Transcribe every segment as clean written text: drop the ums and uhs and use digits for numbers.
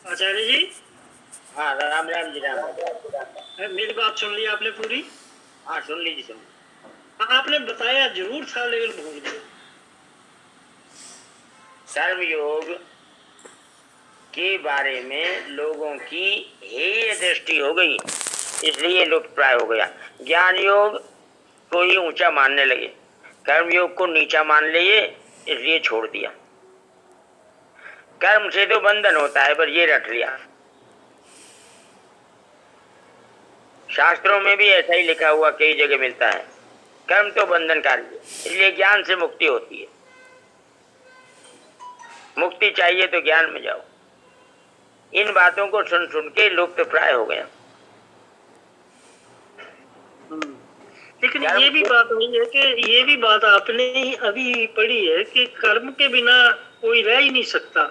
आचार्य जी। हाँ, राम राम जी, राम राम। मेरी बात सुन ली आपने पूरी? हाँ, सुन लीजिए, सुन। हाँ, आपने बताया जरूर था लेकिन भूल गए। कर्मयोग के बारे में लोगों की हेय दृष्टि हो गई, इसलिए लुप्त प्राय हो गया। ज्ञान योग को ही ऊंचा मानने लगे, कर्मयोग को नीचा मान लिए, इसलिए छोड़ दिया। कर्म से तो बंधन होता है, पर ये रट लिया। शास्त्रों में भी ऐसा ही लिखा हुआ कई जगह मिलता है, कर्म तो बंधनकारी है, इसलिए ज्ञान से मुक्ति होती है। मुक्ति चाहिए तो ज्ञान में जाओ। इन बातों को सुन सुन के लुप्त प्राय हो गया। लेकिन ये भी बात नहीं है कि ये भी बात आपने ही अभी पढ़ी है कि कर्म के बिना कोई रह ही नहीं सकता।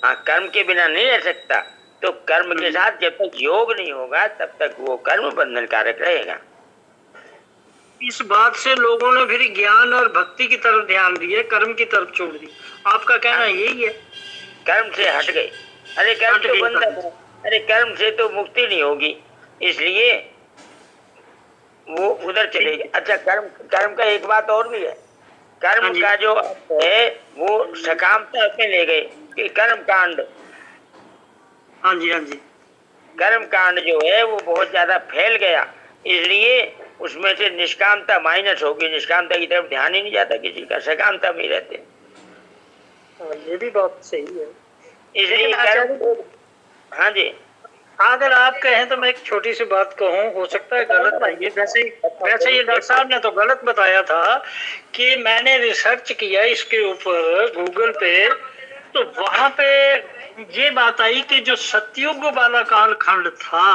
हाँ, कर्म के बिना नहीं रह सकता, तो कर्म के साथ जब तक योग नहीं होगा तब तक वो कर्म बंधन कारक रहेगा। इस बात से लोगों ने फिर ज्ञान और भक्ति की तरफ ध्यान दिया, कर्म की तरफ छोड़ दी। आपका कहना यही है? कर्म से हट गए। अरे कर्म तो बंधन है, अरे कर्म से तो मुक्ति नहीं होगी, इसलिए वो उधर चले गए। अच्छा, कर्म का एक बात और भी है। कर्म का जो अर्थ है वो सकामता में ले गए कि कर्म कांड। हाँ जी, हाँ जी। कर्म कांड जो है वो बहुत ज्यादा फैल गया, इसलिए उसमें से निष्कामता माइनस होगी। निष्कामता की तरफ ध्यान ही नहीं जाता किसी का, सकामता में ही रहते। ये भी बात सही है, इसलिए कर्म। हाँ जी। अगर आप कहें तो मैं एक छोटी सी बात कहूँ, हो सकता है गलत है। वैसे ये डॉक्टर साहब ने तो गलत बताया था कि मैंने रिसर्च किया इसके ऊपर गूगल पे, तो वहां पे ये बात आई कि जो सतयुग वाला कालखंड था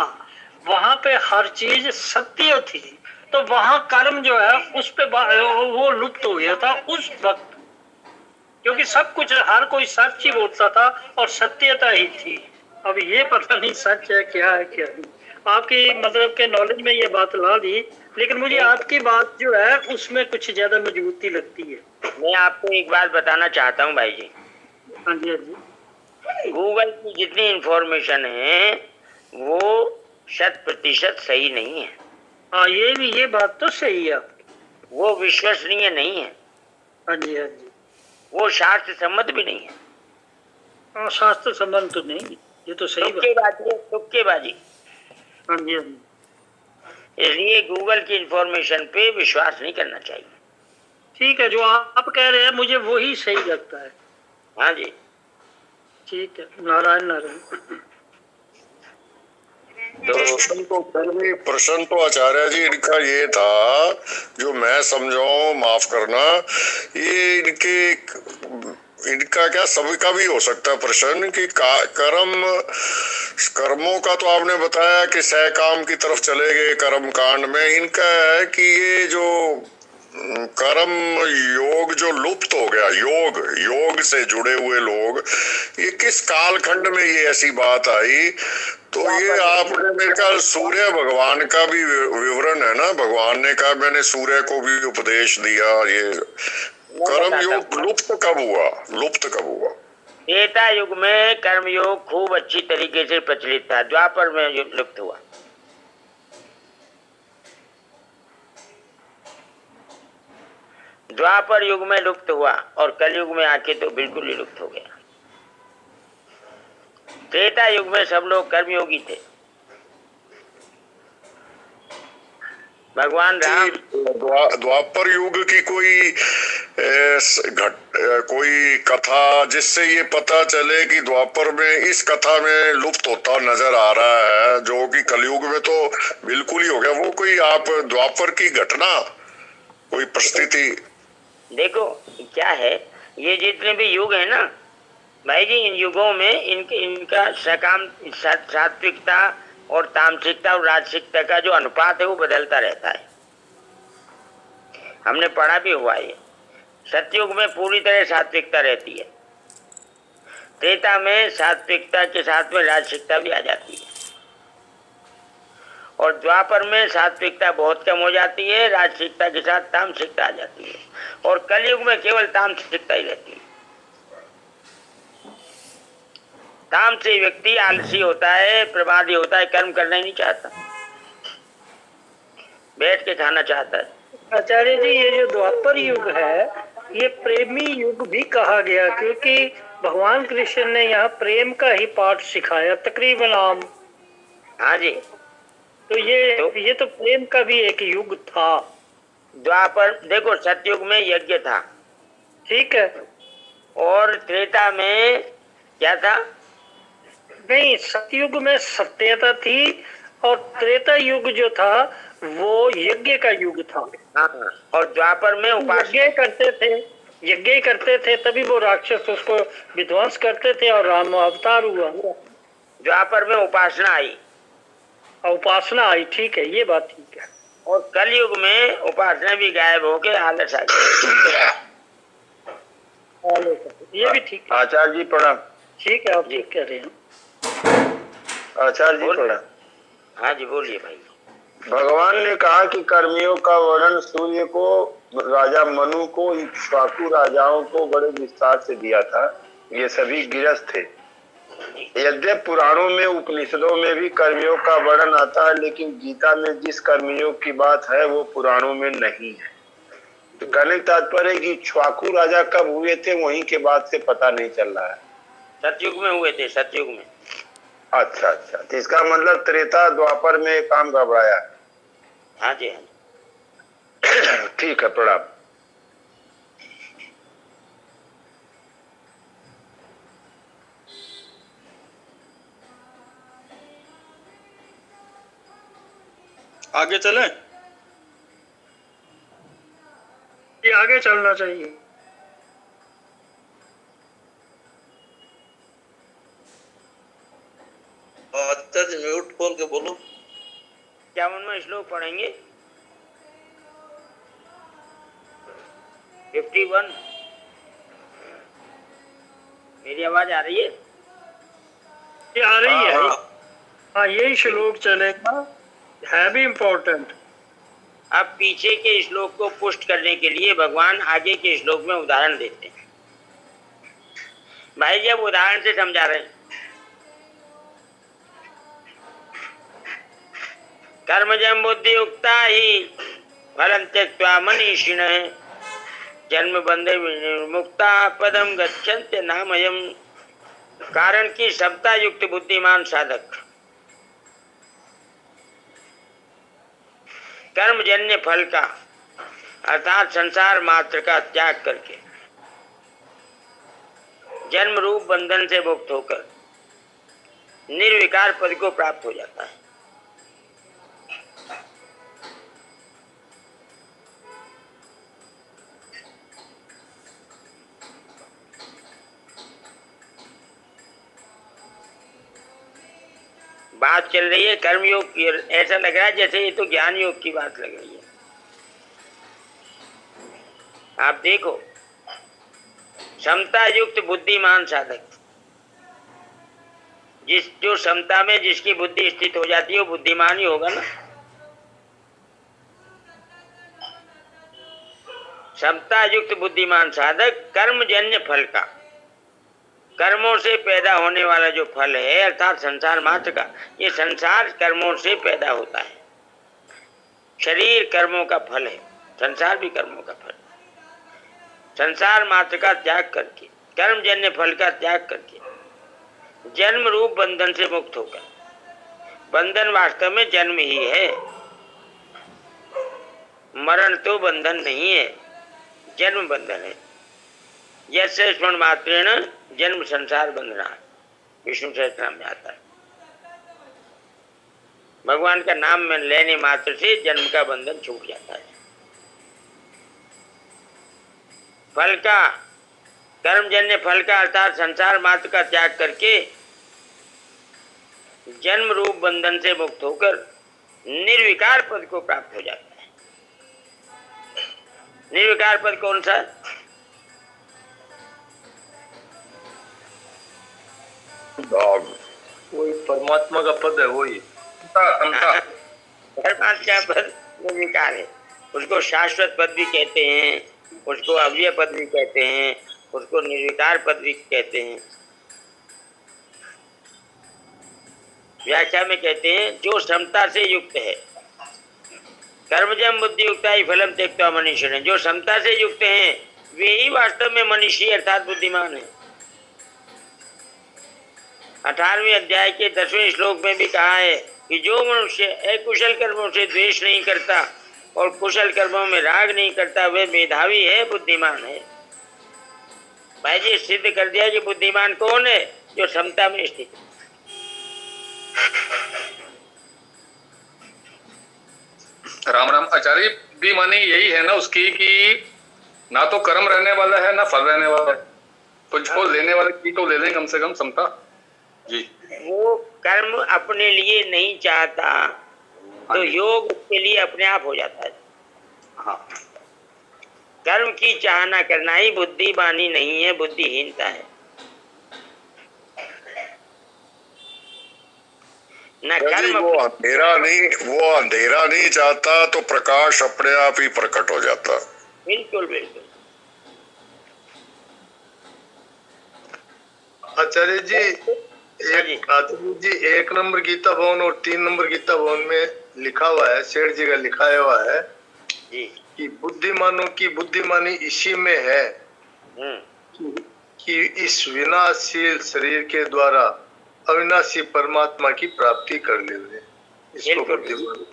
वहां पे हर चीज सत्य थी, तो वहां कर्म जो है उस पे वो लुप्त हो गया था उस वक्त, क्योंकि सब कुछ हर कोई सच ही बोलता था और सत्यता ही थी। अब ये पता नहीं सच है क्या नहीं। आपकी मतलब के नॉलेज में ये बात ला दी, लेकिन मुझे आपकी बात जो है उसमें कुछ ज्यादा मजबूती लगती है। मैं आपको एक बात बताना चाहता हूँ भाई जी। हाँ जी, हाँ जी। गूगल की जितनी इंफॉर्मेशन है वो 100% सही नहीं है। हाँ, ये बात तो सही है। वो विश्वसनीय नहीं है। हाँ जी, हाँ जी। वो शास्त्र सम्मत भी नहीं है। हाँ, शास्त्र संबंध तो नहीं, ये तो सही बात है। तुक्केबाजी। हाँ जी, हाँ जी। इसलिए गूगल की इंफॉर्मेशन पे विश्वास नहीं करना चाहिए। ठीक है, जो आप कह रहे हैं मुझे वही सही लगता है। हाँ जी, ठीक है। नारायण नारायण। तो पहले प्रश्न तो आचार्य जी इनका ये था, जो मैं समझाऊं, माफ करना, ये इनका क्या सभी का भी हो सकता है प्रश्न कि कर्मों का तो आपने बताया कि सहकाम की तरफ चले गए कर्म कांड में। इनका है कि ये जो कर्म योग जो लुप्त हो गया, योग से जुड़े हुए लोग, ये किस कालखंड में ये ऐसी बात आई? तो ये आपने मेरे ख्याल सूर्य भगवान का भी विवरण है ना, भगवान ने कहा मैंने सूर्य को भी उपदेश दिया। ये कर्म योग लुप्त कब हुआ? त्रेता युग में कर्म योग खूब अच्छी तरीके से प्रचलित था, द्वापर में लुप्त हुआ। द्वापर युग में लुप्त हुआ और कलयुग में आके तो बिल्कुल ही लुप्त हो गया। त्रेता युग में सब लोग कर्मयोगी थे। भगवान राम। द्वापर युग की कोई कथा जिससे ये पता चले कि द्वापर में इस कथा में लुप्त होता नजर आ रहा है, जो कि कलयुग में तो बिल्कुल ही हो गया, वो कोई आप द्वापर की घटना, कोई परिस्थिति? देखो क्या है, ये जितने भी युग है ना भाई जी, इन युगों में इनका सकाम सात्विकता और तामसिकता और राजसिकता का जो अनुपात है वो बदलता रहता है। हमने पढ़ा भी हुआ है। सतयुग में पूरी तरह सात्विकता रहती है, त्रेता में सात्विकता के साथ में राजसिकता भी आ जाती है, और द्वापर में सात्विकता बहुत कम हो जाती है, राजसिकता के साथ तामसिकता आ जाती है, और कलयुग में केवल तामसिकता ही रहती है। तामसी व्यक्ति आलसी होता है, प्रमादी होता है, कर्म करना ही नहीं चाहता, बैठ के खाना चाहता है। आचार्य जी, ये जो द्वापर युग है ये प्रेमी युग भी कहा गया, क्योंकि भगवान कृष्ण ने यहाँ प्रेम का ही पाठ सिखाया तकरीबन आम। हाँ जी, तो ये तो प्रेम का भी एक युग था। द्वापर देखो, सतयुग में यज्ञ था, ठीक है, और त्रेता में क्या था? नहीं, सतयुग में सत्यता थी, और त्रेता युग जो था वो यज्ञ का युग था। हाँ, और द्वापर में यज्ञ करते थे, तभी वो राक्षस उसको विध्वंस करते थे और राम अवतार हुआ। द्वापर में उपासना आई, उपासना आई, ठीक है, ये बात ठीक है। और कलयुग में उपासना भी गायब होके आलस आ गया। ये भी ठीक है। आचार्य जी प्रणाम। ठीक है, आप ठीक कह रहे हैं। आचार्य जी प्रणाम। हाँ जी, बोलिए भाई। भगवान ने कहा कि कर्मियों का वर्णन सूर्य को, राजा मनु को, इक्ष्वाकु राजाओं को बड़े विस्तार से दिया था। ये सभी गिरस्थ थे। यद्यपि पुराणों में, उपनिषदों में भी कर्मियों का वर्णन आता है, लेकिन गीता में जिस कर्मियों की बात है वो पुराणों में नहीं है। तो कहने का तात्पर्य है कि इक्ष्वाकु राजा कब हुए थे वहीं के बाद से पता नहीं चल रहा है। सतयुग में हुए थे, सतयुग में। अच्छा अच्छा, तो इसका मतलब त्रेता द्वापर में काम घबराया। हाँ जी, हाँ जी। ठीक है, प्रणाम। आगे चलें? ये आगे चलना चाहिए। आचार्य म्यूट खोल के बोलो। क्या उनमें श्लोक पढ़ेंगे? 51। मेरी आवाज आ रही है? ये आ रही है। हाँ। हाँ, यही श्लोक चलेगा, है भी इम्पोर्टेंट। अब पीछे के श्लोक को पुष्ट करने के लिए भगवान आगे के श्लोक में उदाहरण देते हैं। भाई जब उदाहरण से समझा रहे हैं, कर्मजं बुद्धि युक्ता ही फलं त्यक्त्वा मनीषिणः जन्म बंधे विमुक्ता पदम गच्छन्ति नामयम्। कारण की समता युक्त बुद्धिमान साधक कर्मजन्य फल का अर्थात संसार मात्र का त्याग करके जन्म रूप बंधन से मुक्त होकर निर्विकार पद को प्राप्त हो जाता है। बात चल रही है कर्मयोग की, ऐसा लग रहा है जैसे ये तो ज्ञान योग की बात लग रही है। आप देखो, समता युक्त बुद्धिमान साधक, जो समता में जिसकी बुद्धि स्थित हो जाती है वो बुद्धिमान ही होगा ना। समता युक्त बुद्धिमान साधक कर्मजन्य फल का, कर्मों से पैदा होने वाला जो फल है अर्थात संसार मात्र का, ये संसार कर्मों से पैदा होता है। शरीर कर्मों का फल है, संसार भी कर्मों का फल। संसार मात्र का त्याग करके, कर्मजन्य फल का त्याग करके जन्म रूप बंधन से मुक्त होकर, बंधन वास्तव में जन्म ही है, मरण तो बंधन नहीं है, जन्म बंधन है। यस्य स्मरण मात्रेण जन्म संसार बंधना, विष्णु सहस्त्रनाम में आता है। भगवान का नाम में लेने मात्र से जन्म का बंधन छूट जाता है। फल का, कर्मजन्य फल का अर्थात संसार मात्र का त्याग करके जन्म रूप बंधन से मुक्त होकर निर्विकार पद को प्राप्त हो जाता है। निर्विकार पद कौन सा है? वही परमात्मा का पद है, वही समता। परमात्मा पद निर्विकार है। उसको शाश्वत पद भी कहते हैं, उसको अव्यय पद भी कहते हैं, उसको निर्विकार पद भी कहते हैं। व्याख्या में कहते हैं जो समता से युक्त है, कर्मजम बुद्धि युक्ता ही फलम त्यक्त्वा मनीषिण, जो समता से युक्त हैं वे ही वास्तव में मनीषी अर्थात बुद्धिमान है। 18वें अध्याय के 10वें श्लोक में भी कहा है कि जो मनुष्य अकुशल कर्मों से द्वेष नहीं करता और कुशल कर्मों में राग नहीं करता वे मेधावी है, बुद्धिमान है। भाई जी सिद्ध कर दिया कि बुद्धिमान कौन है? जो समता में स्थित है। राम राम। आचार्य भी माने यही है ना उसकी कि ना तो कर्म रहने वाला है ना फल रहने वाला है, तुझको लेने वाले की तो ले लें कम से कम समता जी। वो कर्म अपने लिए नहीं चाहता तो योग उसके लिए अपने आप हो जाता है। हाँ। कर्म की चाहना करना ही बुद्धिमानी नहीं है, बुद्धिहीनता है। न कर्म वो अंधेरा नहीं चाहता तो प्रकाश अपने आप ही प्रकट हो जाता। बिल्कुल बिल्कुल। आचार्य जी, एक नंबर गीता भवन और 3 नंबर गीता भवन में लिखा हुआ है, सेठ जी का लिखा हुआ है जी कि बुद्धिमानों की बुद्धिमानी इसी में है कि इस विनाशशील शरीर के द्वारा अविनाशी परमात्मा की प्राप्ति कर ले। इसको बुद्धिमानी।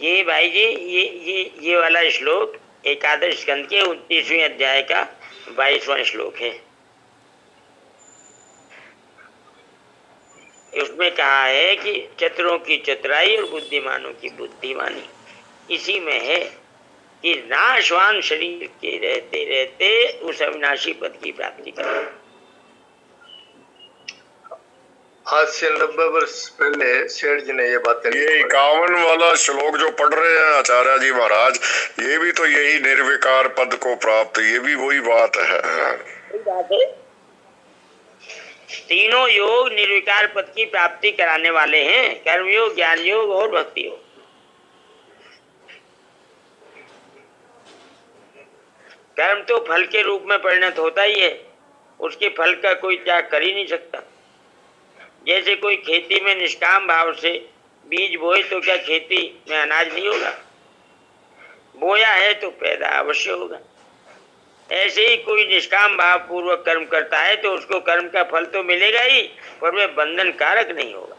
ये भाई जी ये वाला श्लोक एकादश स्कंद के 29वें अध्याय का 22वां श्लोक है। उसमें कहा है कि चतुरों की चतुराई और बुद्धिमानों की बुद्धिमानी इसी में है कि नाशवान शरीर के रहते रहते उस अविनाशी पद की प्राप्ति करें। आज से 90 वर्ष पहले सेठ जी ने ये बातें, ये 51 वाला श्लोक जो पढ़ रहे हैं आचार्य जी महाराज, ये भी तो यही निर्विकार पद को प्राप्त, ये भी वही बात है। तीनों योग निर्विकार पद की प्राप्ति कराने वाले हैं, कर्म योग, ज्ञान योग और भक्ति योग। कर्म तो फल के रूप में परिणत होता ही है, उसके फल का कोई त्याग कर ही नहीं सकता। जैसे कोई खेती में निष्काम भाव से बीज बोए तो क्या खेती में अनाज नहीं होगा? बोया है तो पैदा अवश्य होगा। ऐसे ही कोई निष्काम भाव पूर्वक कर्म करता है तो उसको कर्म का फल तो मिलेगा ही, पर वह बंधन कारक नहीं होगा।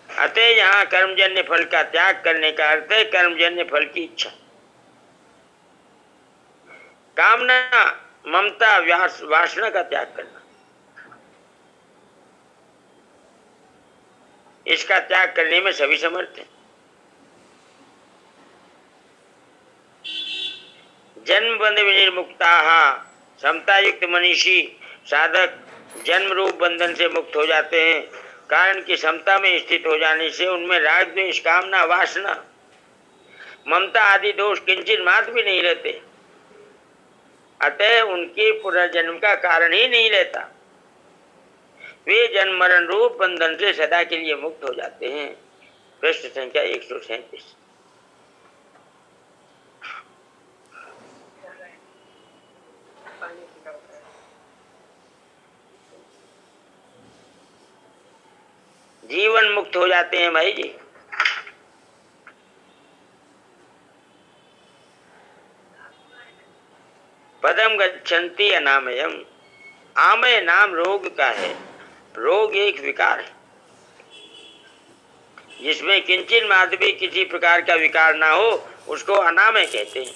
अतः यहाँ कर्मजन्य फल का त्याग करने का अर्थ है कर्मजन्य फल की इच्छा, कामना, ममता, वासना का त्याग करना। इसका त्याग करने में सभी समर्थ हैं। जन्म बंध विनिर्मुक्ता, समता युक्त मनीषी साधक जन्म रूप बंधन से मुक्त हो जाते हैं, कारण कि समता में स्थित हो जाने से उनमें राग, द्वेष, कामना, वासना, ममता आदि दोष किंचित मात्र भी नहीं रहते। अतः उनके पुनर्जन्म का कारण ही नहीं रहता। वे जन्म मरण रूप बंधन से सदा के लिए मुक्त हो जाते हैं। पृष्ठ संख्या 137। जीवन मुक्त हो जाते हैं भाई जी। पदम गच्छन्ति अनामयम, आमय नाम रोग का है। रोग एक विकार है जिसमें किंचित मात्र भी किसी प्रकार का विकार ना हो, उसको अनामय कहते हैं।